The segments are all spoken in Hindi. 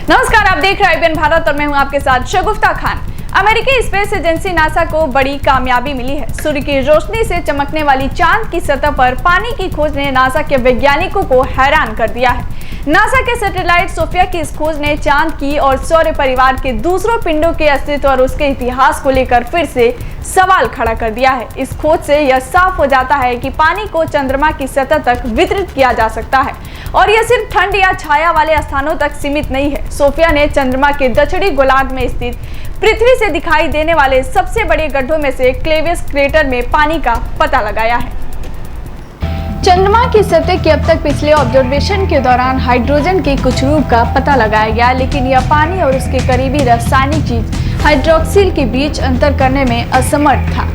नमस्कार, आप देख रहे हैं IBN भारत और मैं हूं आपके साथ शगुफ्ता खान। अमेरिकी स्पेस एजेंसी नासा को बड़ी कामयाबी मिली है। सूर्य की रोशनी से चमकने वाली चांद की सतह पर पानी की खोज ने नासा के वैज्ञानिकों को हैरान कर दिया है। नासा के सैटेलाइट सोफिया की इस खोज ने चांद की और सौर परिवार के दूसरों पिंडों के अस्तित्व और उसके इतिहास को लेकर फिर से सवाल खड़ा कर दिया है। इस खोज से यह साफ हो जाता है कि पानी को चंद्रमा की सतह तक वितरित किया जा सकता है और यह सिर्फ ठंड या छाया वाले स्थानों तक सीमित नहीं है। सोफिया ने चंद्रमा के दक्षिणी गोलार्ध में स्थित पृथ्वी से दिखाई देने वाले सबसे बड़े गड्ढों में से क्लेवियस क्रेटर में पानी का पता लगाया है। चंद्रमा की सतह के अब तक पिछले ऑब्जर्वेशन के दौरान हाइड्रोजन के कुछ रूप का पता लगाया गया, लेकिन यह पानी और उसके करीबी रासायनिक चीज हाइड्रोक्सिल के बीच अंतर करने में असमर्थ था।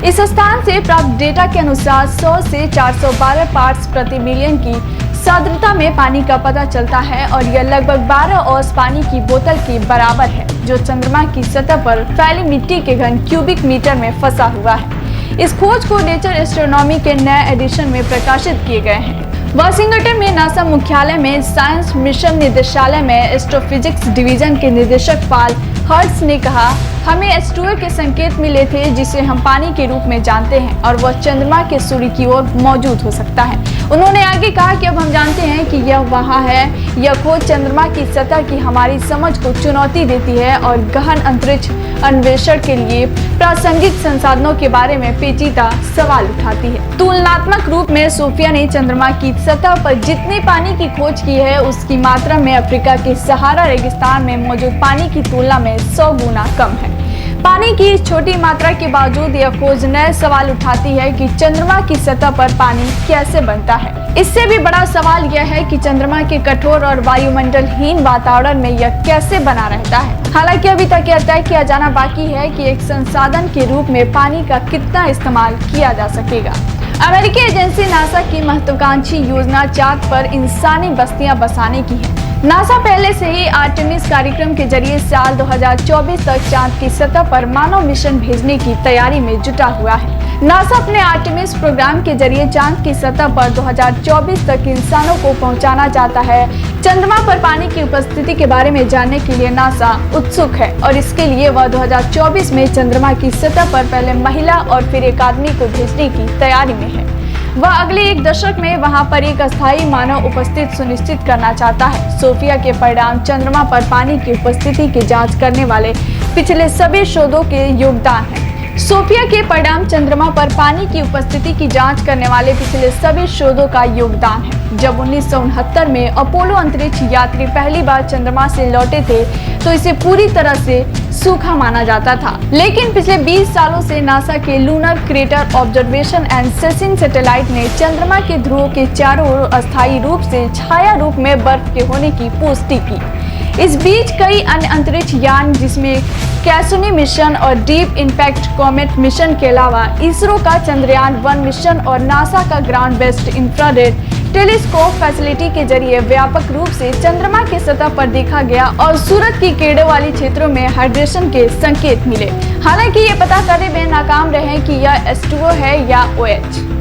इस स्थान से प्राप्त डेटा के अनुसार 100 से 412 पार्ट्स प्रति मिलियन की सांद्रता में पानी का पता चलता है और यह लगभग 12 औंस पानी की बोतल के बराबर है, जो चंद्रमा की सतह पर फैली मिट्टी के घन क्यूबिक मीटर में फंसा हुआ है। इस खोज को नेचर एस्ट्रोनॉमी के नए एडिशन में प्रकाशित किए गए हैं। वाशिंगटन में नासा मुख्यालय में साइंस मिशन निदेशालय में एस्ट्रोफिजिक्स डिवीजन के निदेशक पाल हर्ट्ज ने कहा, हमें H2O के संकेत मिले थे जिसे हम पानी के रूप में जानते हैं और वह चंद्रमा के सूर्य की ओर मौजूद हो सकता है। उन्होंने आगे कहा कि अब हम जानते हैं कि यह वहाँ है। यह खोज चंद्रमा की सतह की हमारी समझ को चुनौती देती है और गहन अंतरिक्ष अन्वेषण के लिए प्रासंगिक संसाधनों के बारे में पेचीदा सवाल उठाती है। तुलनात्मक रूप में सोफिया ने चंद्रमा की सतह पर जितने पानी की खोज की है, उसकी मात्रा में अफ्रीका के सहारा रेगिस्तान में मौजूद पानी की तुलना में 100 गुना कम है। पानी की इस छोटी मात्रा के बावजूद यह खोज नए सवाल उठाती है कि चंद्रमा की सतह पर पानी कैसे बनता है। इससे भी बड़ा सवाल यह है कि चंद्रमा के कठोर और वायुमंडलहीन वातावरण में यह कैसे बना रहता है। हालांकि अभी तक यह तय किया जाना बाकी है कि एक संसाधन के रूप में पानी का कितना इस्तेमाल किया जा सकेगा। अमेरिकी एजेंसी नासा की महत्वाकांक्षी योजना चांद पर इंसानी बस्तियां बसाने की है। नासा पहले से ही आर्टेमिस कार्यक्रम के जरिए साल 2024 तक चांद की सतह पर मानव मिशन भेजने की तैयारी में जुटा हुआ है। नासा अपने आर्टेमिस प्रोग्राम के जरिए चांद की सतह पर 2024 तक इंसानों को पहुंचाना चाहता है। चंद्रमा पर पानी की उपस्थिति के बारे में जानने के लिए नासा उत्सुक है और इसके लिए वह 2024 में चंद्रमा की सतह पर पहले महिला और फिर एक आदमी को भेजने की तैयारी में है। वह अगले एक दशक में वहां पर एक अस्थायी मानव उपस्थिति सुनिश्चित करना चाहता है। सोफिया के परिणाम चंद्रमा पर पानी की उपस्थिति की जांच करने वाले पिछले सभी शोधों के योगदान हैं। सोफिया के परिणाम चंद्रमा पर पानी की उपस्थिति की जांच करने वाले पिछले सभी शोधों का योगदान है। जब 1969 में अपोलो अंतरिक्ष यात्री पहली बार चंद्रमा से लौटे थे तो इसे पूरी तरह से सूखा माना जाता था, लेकिन पिछले 20 सालों से नासा के lunar crater observation and sensing satellite ने चंद्रमा के ध्रुवों के चारों ओर अस्थायी रूप से छाया रूप में बर्फ के होने की पुष्टि की। इस बीच कई अन्य अंतरिक्ष यान जिसमें कैसुनी मिशन और डीप इम्पैक्ट कॉमेट मिशन के अलावा इसरो का चंद्रयान 1 मिशन और नासा का ground based infrared telescope facility के जरिए व्यापक रूप से चंद्रमा की सतह पर देखा गया और सूरज की किरणों वाली क्षेत्रों में हाइड्रेशन के संकेत मिले। हालांकि ये पता करने में नाकाम रहे कि यह H2O है या OH।